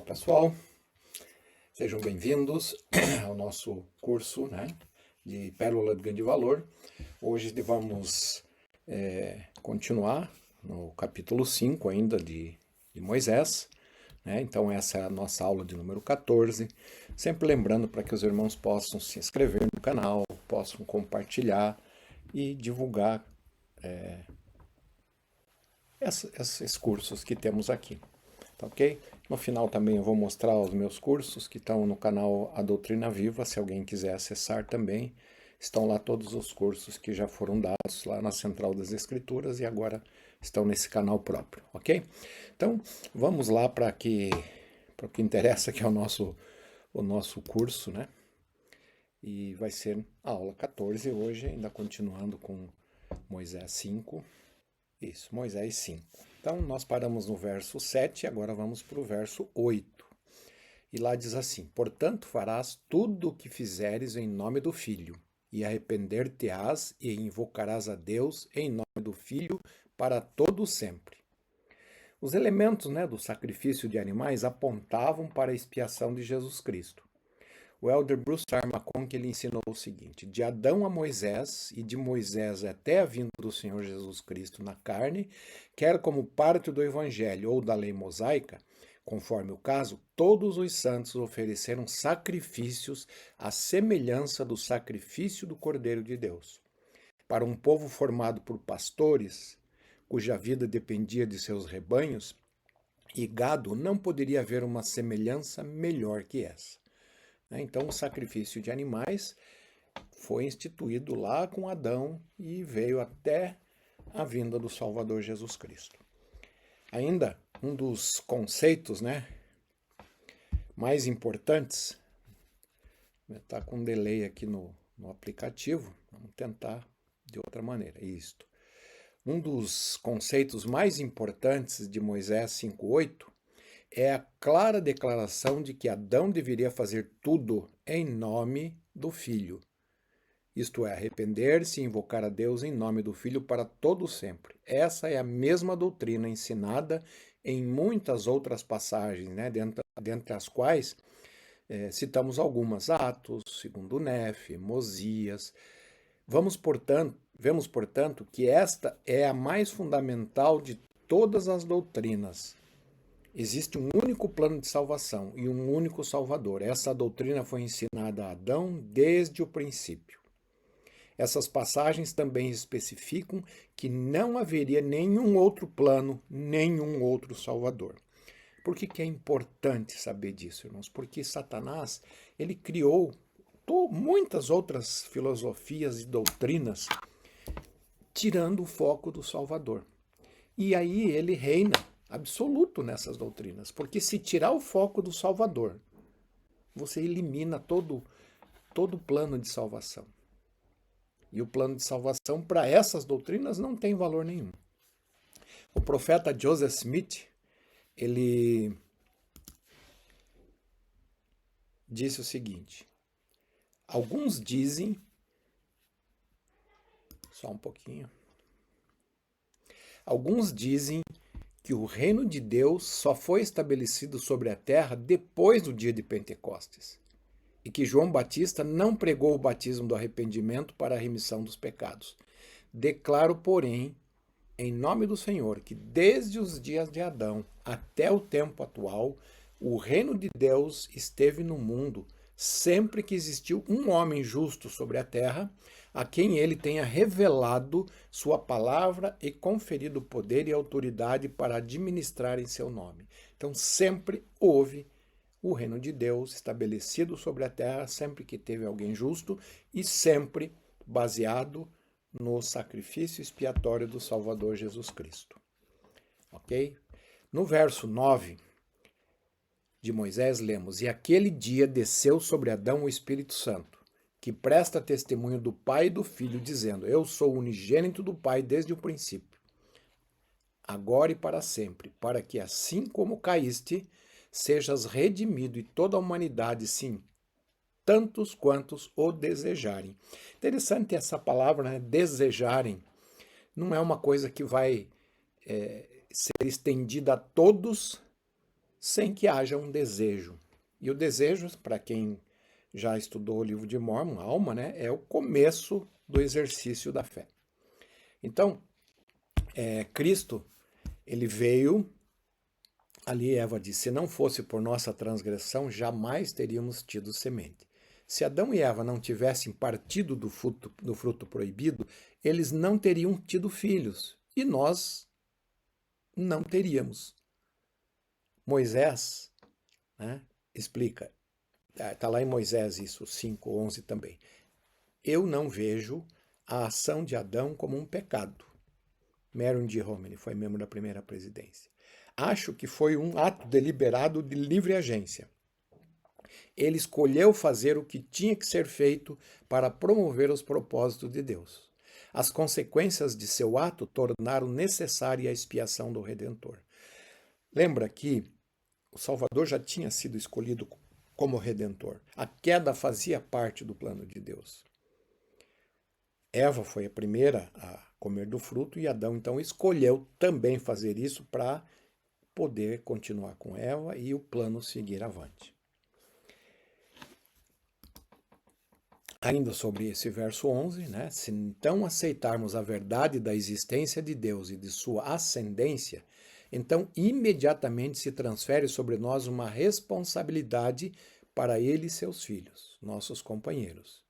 pessoal, sejam bem-vindos ao nosso curso, de Pérola de Grande Valor. Hoje vamos continuar no capítulo 5 ainda de Moisés, Então essa é a nossa aula de número 14, sempre lembrando para que os irmãos possam se inscrever no canal, possam compartilhar e divulgar esses cursos que temos aqui, tá ok? No final também eu vou mostrar os meus cursos que estão no canal A Doutrina Viva, se alguém quiser acessar também. Estão lá todos os cursos que já foram dados lá na Central das Escrituras e agora estão nesse canal próprio, ok? Então, vamos lá para o que interessa, que é o nosso curso, E vai ser a aula 14 hoje, ainda continuando com Moisés 5. Isso, Moisés 5. Então, nós paramos no verso 7 e agora vamos para o verso 8. E lá diz assim: Portanto, farás tudo o que fizeres em nome do Filho, e arrepender-te-ás e invocarás a Deus em nome do Filho para todo sempre. Os elementos do sacrifício de animais apontavam para a expiação de Jesus Cristo. O elder Bruce R. McConkie ele ensinou o seguinte: de Adão a Moisés e de Moisés até a vinda do Senhor Jesus Cristo na carne, quer como parte do Evangelho ou da lei mosaica, conforme o caso, todos os santos ofereceram sacrifícios à semelhança do sacrifício do Cordeiro de Deus. Para um povo formado por pastores, cuja vida dependia de seus rebanhos e gado, não poderia haver uma semelhança melhor que essa. Então, o sacrifício de animais foi instituído lá com Adão e veio até a vinda do Salvador Jesus Cristo. Ainda um dos conceitos mais importantes, está com um delay aqui no aplicativo, vamos tentar de outra maneira, isto. Um dos conceitos mais importantes de Moisés 5:8 é a clara declaração de que Adão deveria fazer tudo em nome do Filho. Isto é, arrepender-se e invocar a Deus em nome do Filho para todo sempre. Essa é a mesma doutrina ensinada em muitas outras passagens, dentre as quais citamos algumas: Atos, 2 Nefe, Mosias. Vemos, portanto, que esta é a mais fundamental de todas as doutrinas. Existe um único plano de salvação e um único Salvador. Essa doutrina foi ensinada a Adão desde o princípio. Essas passagens também especificam que não haveria nenhum outro plano, nenhum outro Salvador. Por que é importante saber disso, irmãos? Porque Satanás, ele criou muitas outras filosofias e doutrinas, tirando o foco do Salvador. E aí ele reina absoluto nessas doutrinas, porque se tirar o foco do Salvador, você elimina todo o plano de salvação. E o plano de salvação para essas doutrinas não tem valor nenhum. O profeta Joseph Smith, ele disse o seguinte: alguns dizem, alguns dizem que o reino de Deus só foi estabelecido sobre a terra depois do dia de Pentecostes, e que João Batista não pregou o batismo do arrependimento para a remissão dos pecados. Declaro, porém, em nome do Senhor, que desde os dias de Adão até o tempo atual, o reino de Deus esteve no mundo sempre que existiu um homem justo sobre a terra, a quem ele tenha revelado sua palavra e conferido poder e autoridade para administrar em seu nome. Então sempre houve o reino de Deus estabelecido sobre a terra, sempre que teve alguém justo e sempre baseado no sacrifício expiatório do Salvador Jesus Cristo. Ok? No verso 9 de Moisés lemos: E aquele dia desceu sobre Adão o Espírito Santo, que presta testemunho do Pai e do Filho, dizendo: Eu sou unigênito do Pai desde o princípio, agora e para sempre, para que assim como caíste, sejas redimido e toda a humanidade, sim, tantos quantos o desejarem. Interessante essa palavra, desejarem. Não é uma coisa que vai ser estendida a todos sem que haja um desejo. E o desejo, para quem já estudou o livro de Mórmon, alma, né, é o começo do exercício da fé. Então, Cristo, ele veio, ali Eva disse, se não fosse por nossa transgressão, jamais teríamos tido semente. Se Adão e Eva não tivessem partido do fruto proibido, eles não teriam tido filhos, e nós não teríamos. Moisés, né, explica, está lá em Moisés isso, 5:11 também. Eu não vejo a ação de Adão como um pecado. Marion D. Romney foi membro da primeira presidência. Acho que foi um ato deliberado de livre agência. Ele escolheu fazer o que tinha que ser feito para promover os propósitos de Deus. As consequências de seu ato tornaram necessária a expiação do Redentor. Lembra que o Salvador já tinha sido escolhido como Redentor. A queda fazia parte do plano de Deus. Eva foi a primeira a comer do fruto e Adão então escolheu também fazer isso para poder continuar com Eva e o plano seguir avante. Ainda sobre esse verso 11, né? Se então aceitarmos a verdade da existência de Deus e de sua ascendência, então imediatamente se transfere sobre nós uma responsabilidade para ele e seus filhos, nossos companheiros.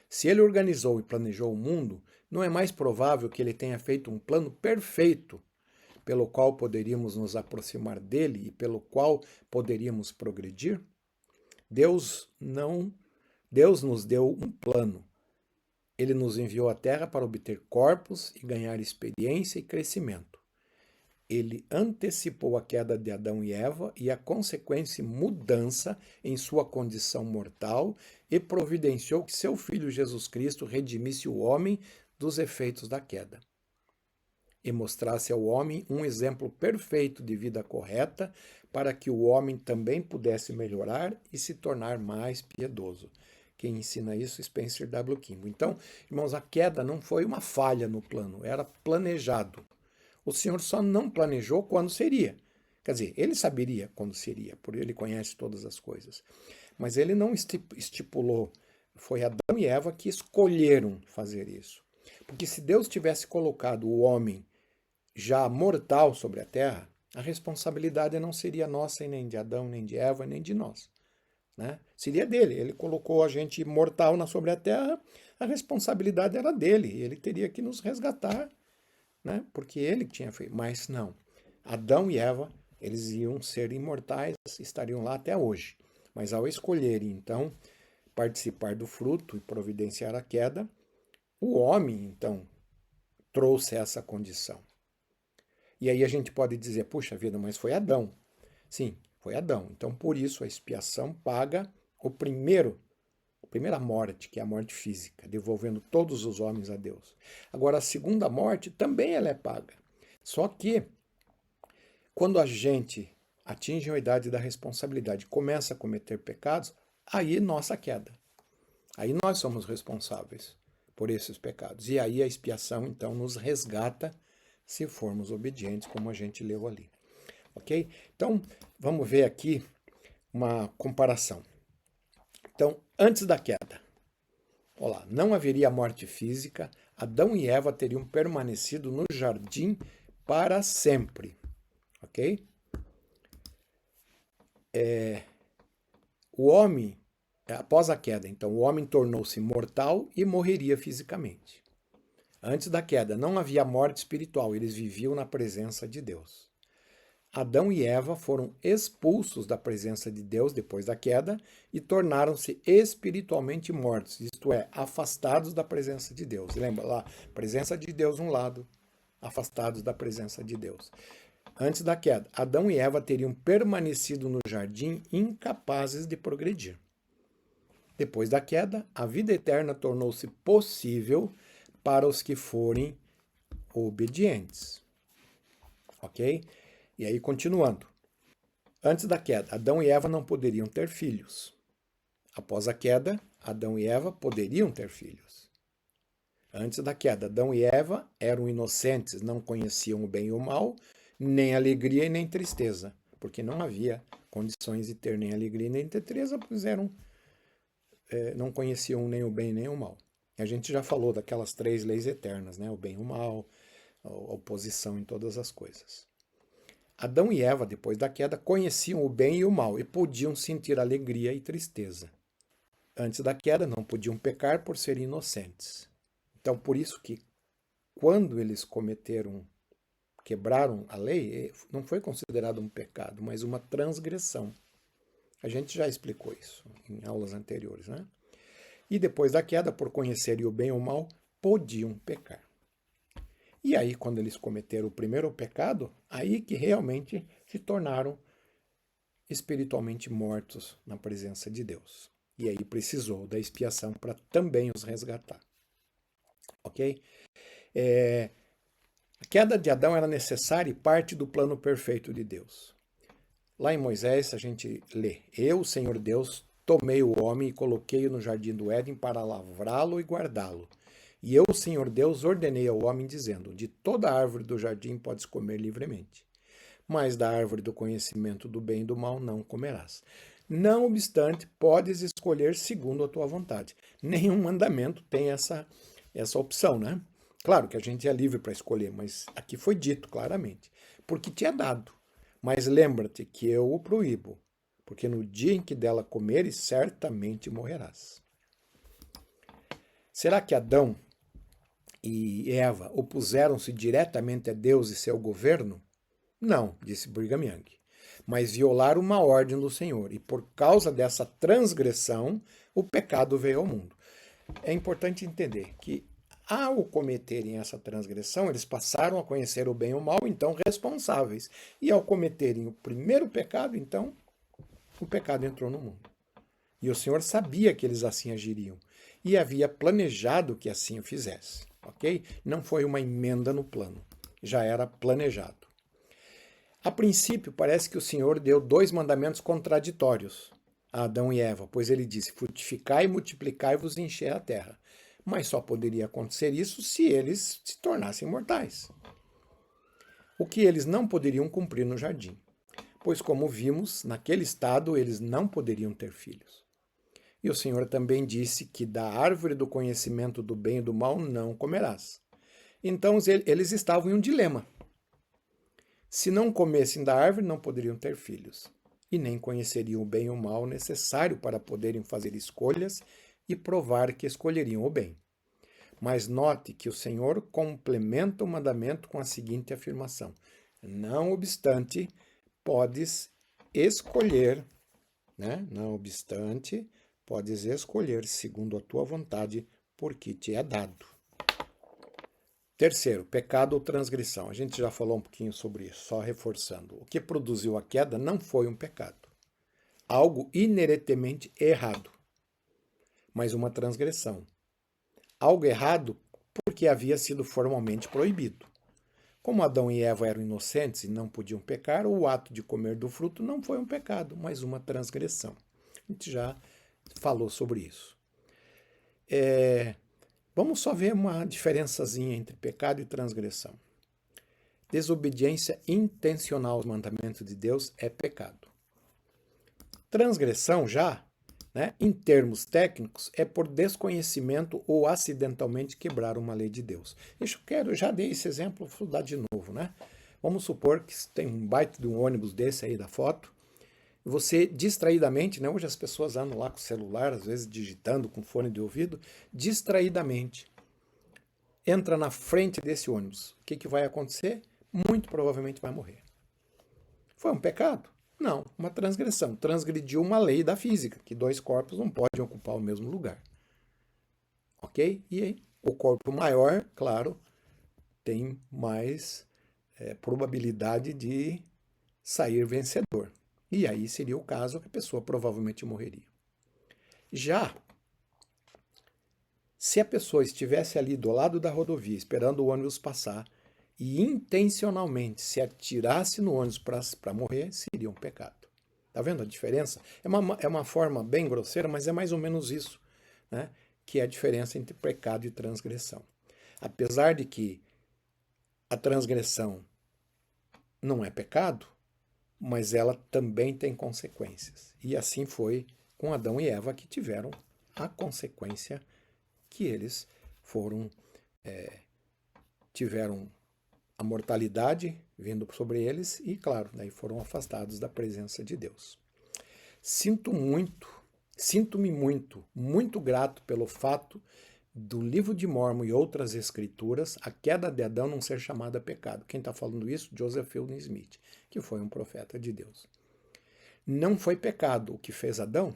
Se ele organizou e planejou o mundo, não é mais provável que ele tenha feito um plano perfeito pelo qual poderíamos nos aproximar dele e pelo qual poderíamos progredir? Deus nos deu um plano. Ele nos enviou à Terra para obter corpos e ganhar experiência e crescimento. Ele antecipou a queda de Adão e Eva e a consequente mudança em sua condição mortal e providenciou que seu Filho Jesus Cristo redimisse o homem dos efeitos da queda e mostrasse ao homem um exemplo perfeito de vida correta para que o homem também pudesse melhorar e se tornar mais piedoso. Quem ensina isso é Spencer W. Kimball. Então, irmãos, a queda não foi uma falha no plano, era planejado. O Senhor só não planejou quando seria. Quer dizer, ele saberia quando seria, porque ele conhece todas as coisas. Mas ele não estipulou. Foi Adão e Eva que escolheram fazer isso. Porque se Deus tivesse colocado o homem já mortal sobre a terra, a responsabilidade não seria nossa e nem de Adão, nem de Eva, nem de nós. Né? Seria dele. Ele colocou a gente mortal sobre a terra, a responsabilidade era dele. Ele teria que nos resgatar, né? Porque ele tinha feito. Mas não. Adão e Eva, eles iam ser imortais, estariam lá até hoje. Mas ao escolherem, então, participar do fruto e providenciar a queda, o homem, então, trouxe essa condição. E aí a gente pode dizer, puxa vida, mas foi Adão. Sim, foi Adão. Então, por isso, a expiação paga a primeira morte, que é a morte física, devolvendo todos os homens a Deus. Agora, a segunda morte também ela é paga. Só que, quando a gente atinge a idade da responsabilidade, começa a cometer pecados, aí nossa queda. Aí nós somos responsáveis por esses pecados. E aí a expiação, então, nos resgata se formos obedientes, como a gente leu ali. Ok? Então, vamos ver aqui uma comparação. Então, antes da queda, olá, não haveria morte física, Adão e Eva teriam permanecido no jardim para sempre. Ok? O homem, após a queda, então, o homem tornou-se mortal e morreria fisicamente. Antes da queda, não havia morte espiritual, eles viviam na presença de Deus. Adão e Eva foram expulsos da presença de Deus depois da queda e tornaram-se espiritualmente mortos, isto é, afastados da presença de Deus. Lembra lá, presença de Deus um lado, afastados da presença de Deus. Antes da queda, Adão e Eva teriam permanecido no jardim incapazes de progredir. Depois da queda, a vida eterna tornou-se possível para os que forem obedientes. Ok? E aí, continuando. Antes da queda, Adão e Eva não poderiam ter filhos. Após a queda, Adão e Eva poderiam ter filhos. Antes da queda, Adão e Eva eram inocentes, não conheciam o bem e o mal, nem alegria e nem tristeza. porque não havia condições de ter nem alegria nem tristeza, pois não conheciam nem o bem nem o mal. A gente já falou daquelas 3 leis eternas, né? O bem e o mal, a oposição em todas as coisas. Adão e Eva, depois da queda, conheciam o bem e o mal e podiam sentir alegria e tristeza. Antes da queda, não podiam pecar por serem inocentes. Então, por isso que quando eles quebraram a lei, não foi considerado um pecado, mas uma transgressão. A gente já explicou isso em aulas anteriores, né? E depois da queda, por conhecerem o bem e o mal, podiam pecar. E aí, quando eles cometeram o primeiro pecado, aí que realmente se tornaram espiritualmente mortos na presença de Deus. E aí precisou da expiação para também os resgatar. Ok? A queda de Adão era necessária e parte do plano perfeito de Deus. Lá em Moisés a gente lê: Eu, Senhor Deus, tomei o homem e coloquei-o no jardim do Éden para lavrá-lo e guardá-lo. E eu, Senhor Deus, ordenei ao homem, dizendo: De toda árvore do jardim podes comer livremente, mas da árvore do conhecimento do bem e do mal não comerás. Não obstante, podes escolher segundo a tua vontade. Nenhum mandamento tem essa opção, né? Claro que a gente é livre para escolher, mas aqui foi dito claramente, porque te é dado. Mas lembra-te que eu o proíbo, porque no dia em que dela comeres, certamente morrerás. Será que Adão e Eva opuseram-se diretamente a Deus e seu governo? Não, disse Brigham Young, mas violaram uma ordem do Senhor, e por causa dessa transgressão, o pecado veio ao mundo. É importante entender que, ao cometerem essa transgressão, eles passaram a conhecer o bem e o mal, então responsáveis. E ao cometerem o primeiro pecado, então, o pecado entrou no mundo. E o Senhor sabia que eles assim agiriam, e havia planejado que assim o fizesse, ok? Não foi uma emenda no plano, já era planejado. A princípio, parece que o Senhor deu 2 mandamentos contraditórios a Adão e Eva, pois ele disse: frutificai, multiplicai-vos e enchei a terra. Mas só poderia acontecer isso se eles se tornassem mortais. O que eles não poderiam cumprir no jardim, pois, como vimos, naquele estado eles não poderiam ter filhos. E o Senhor também disse que da árvore do conhecimento do bem e do mal não comerás. Então eles estavam em um dilema. Se não comessem da árvore, não poderiam ter filhos, e nem conheceriam o bem e o mal necessário para poderem fazer escolhas e provar que escolheriam o bem. Mas note que o Senhor complementa o mandamento com a seguinte afirmação: não obstante, podes escolher, né? Não obstante, podes escolher segundo a tua vontade, porque te é dado. Terceiro, pecado ou transgressão. A gente já falou um pouquinho sobre isso, só reforçando. O que produziu a queda não foi um pecado, algo inerentemente errado, mas uma transgressão. Algo errado porque havia sido formalmente proibido. Como Adão e Eva eram inocentes e não podiam pecar, o ato de comer do fruto não foi um pecado, mas uma transgressão. A gente já falou sobre isso. Vamos só ver uma diferençazinha entre pecado e transgressão. Desobediência intencional aos mandamentos de Deus é pecado. Transgressão já, né, em termos técnicos, é por desconhecimento ou acidentalmente quebrar uma lei de Deus. Eu já dei esse exemplo, vou dar de novo, né? Vamos supor que tem um baita de um ônibus desse aí da foto, você distraidamente, né? Hoje as pessoas andam lá com o celular, às vezes digitando com fone de ouvido, distraidamente entra na frente desse ônibus. O que vai acontecer? Muito provavelmente vai morrer. Foi um pecado? Não, uma transgressão. Transgrediu uma lei da física, que 2 corpos não podem ocupar o mesmo lugar. Ok? E aí, o corpo maior, claro, tem mais probabilidade de sair vencedor. E aí seria o caso que a pessoa provavelmente morreria. Já se a pessoa estivesse ali do lado da rodovia, esperando o ônibus passar, e intencionalmente se atirasse no ônibus para morrer, seria um pecado. Tá vendo a diferença? É uma forma bem grosseira, mas é mais ou menos isso, né? Que é a diferença entre pecado e transgressão. Apesar de que a transgressão não é pecado, mas ela também tem consequências. E assim foi com Adão e Eva, que tiveram a consequência que eles tiveram a mortalidade vindo sobre eles e, claro, daí foram afastados da presença de Deus. Sinto-me muito grato pelo fato do livro de Mórmon e outras escrituras, a queda de Adão não ser chamada pecado. Quem está falando isso? Joseph Fielding Smith, que foi um profeta de Deus. Não foi pecado o que fez Adão,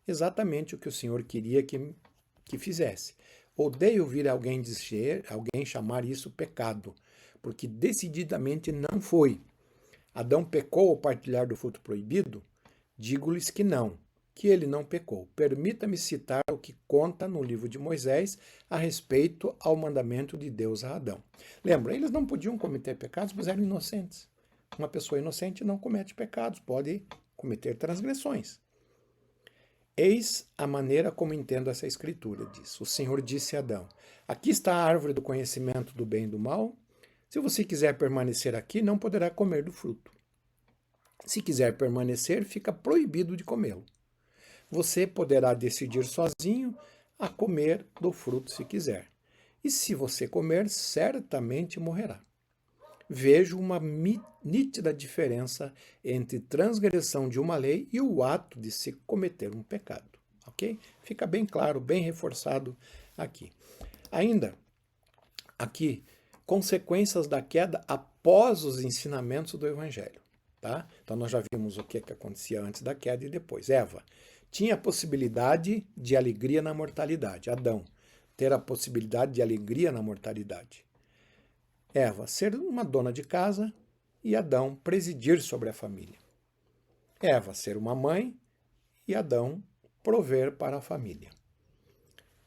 exatamente o que o Senhor queria que fizesse. Odeio ouvir alguém chamar isso pecado, porque decididamente não foi. Adão pecou ao partilhar do fruto proibido? Digo-lhes que não, que ele não pecou. Permita-me citar o que conta no livro de Moisés a respeito ao mandamento de Deus a Adão. Lembra, eles não podiam cometer pecados, pois eram inocentes. Uma pessoa inocente não comete pecados, pode cometer transgressões. Eis a maneira como entendo essa escritura, diz. O Senhor disse a Adão, aqui está a árvore do conhecimento do bem e do mal. Se você quiser permanecer aqui, não poderá comer do fruto. Se quiser permanecer, fica proibido de comê-lo. Você poderá decidir sozinho a comer do fruto se quiser. E se você comer, certamente morrerá. Vejo uma nítida diferença entre transgressão de uma lei e o ato de se cometer um pecado. Ok? Fica bem claro, bem reforçado aqui. Ainda, aqui, consequências da queda após os ensinamentos do Evangelho. Tá? Então nós já vimos o que acontecia antes da queda e depois. Eva tinha a possibilidade de alegria na mortalidade. Adão ter a possibilidade de alegria na mortalidade. Eva ser uma dona de casa e Adão presidir sobre a família. Eva ser uma mãe e Adão prover para a família.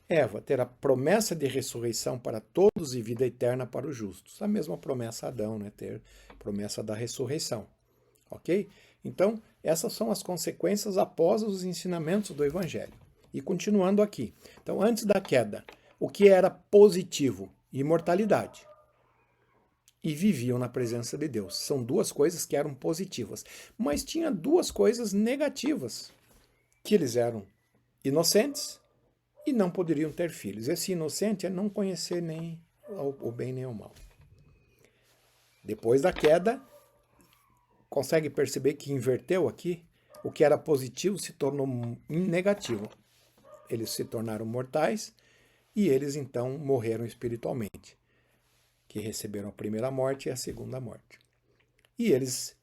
Eva ter a promessa de ressurreição para todos e vida eterna para os justos. A mesma promessa a Adão, né? Ter promessa da ressurreição. Ok? Então, essas são as consequências após os ensinamentos do Evangelho. E continuando aqui. Então, antes da queda, o que era positivo? Imortalidade. E viviam na presença de Deus. São duas coisas que eram positivas. Mas tinha duas coisas negativas. Que eles eram inocentes e não poderiam ter filhos. Esse inocente é não conhecer nem o bem nem o mal. Depois da queda, consegue perceber que inverteu aqui? O que era positivo se tornou negativo. Eles se tornaram mortais e eles então morreram espiritualmente, que receberam a primeira morte e a segunda morte. E eles,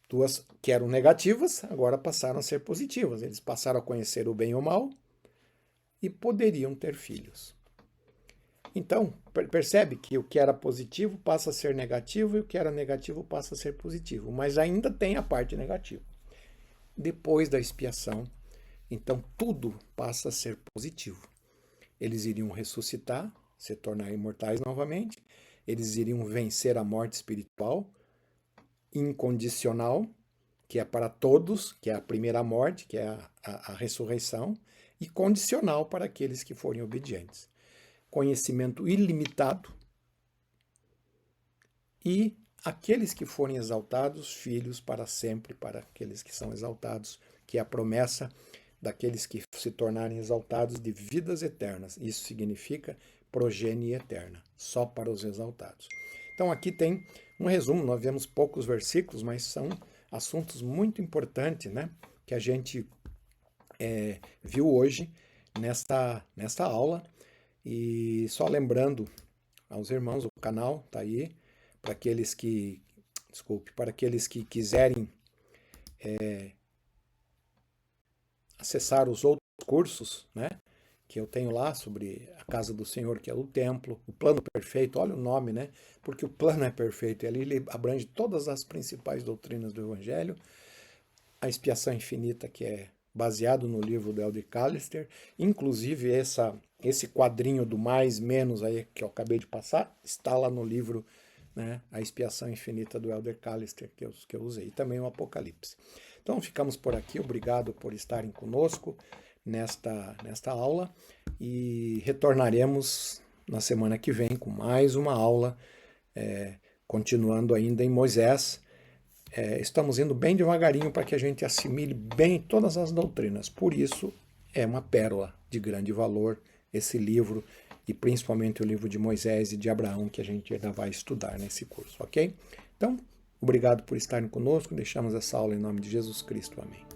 duas que eram negativas, agora passaram a ser positivas. Eles passaram a conhecer o bem e o mal e poderiam ter filhos. Então, percebe que o que era positivo passa a ser negativo e o que era negativo passa a ser positivo. Mas ainda tem a parte negativa. Depois da expiação, então tudo passa a ser positivo. Eles iriam ressuscitar, se tornar imortais novamente. Eles iriam vencer a morte espiritual, incondicional, que é para todos, que é a primeira morte, que é a ressurreição, e condicional para aqueles que forem obedientes. Conhecimento ilimitado e aqueles que forem exaltados, filhos para sempre para aqueles que são exaltados, que é a promessa daqueles que se tornarem exaltados de vidas eternas. Isso significa progenie eterna, só para os exaltados. Então aqui tem um resumo, nós vemos poucos versículos, mas são assuntos muito importantes, né, que a gente viu hoje nesta aula. E só lembrando aos irmãos, o canal está aí, para aqueles que quiserem acessar os outros cursos, né, que eu tenho lá sobre a casa do Senhor, que é o templo, o plano perfeito, olha o nome, né, porque o plano é perfeito, ele abrange todas as principais doutrinas do Evangelho, a expiação infinita, que é baseado no livro do Elder Callister, inclusive esse quadrinho do mais, menos aí que eu acabei de passar, está lá no livro, né, A Expiação Infinita do Elder Callister, que eu usei, e também o Apocalipse. Então ficamos por aqui, obrigado por estarem conosco nesta aula, e retornaremos na semana que vem com mais uma aula, continuando ainda em Moisés, estamos indo bem devagarinho para que a gente assimile bem todas as doutrinas. Por isso, é uma pérola de grande valor esse livro, e principalmente o livro de Moisés e de Abraão, que a gente ainda vai estudar nesse curso, ok? Então, obrigado por estarem conosco, deixamos essa aula em nome de Jesus Cristo, amém.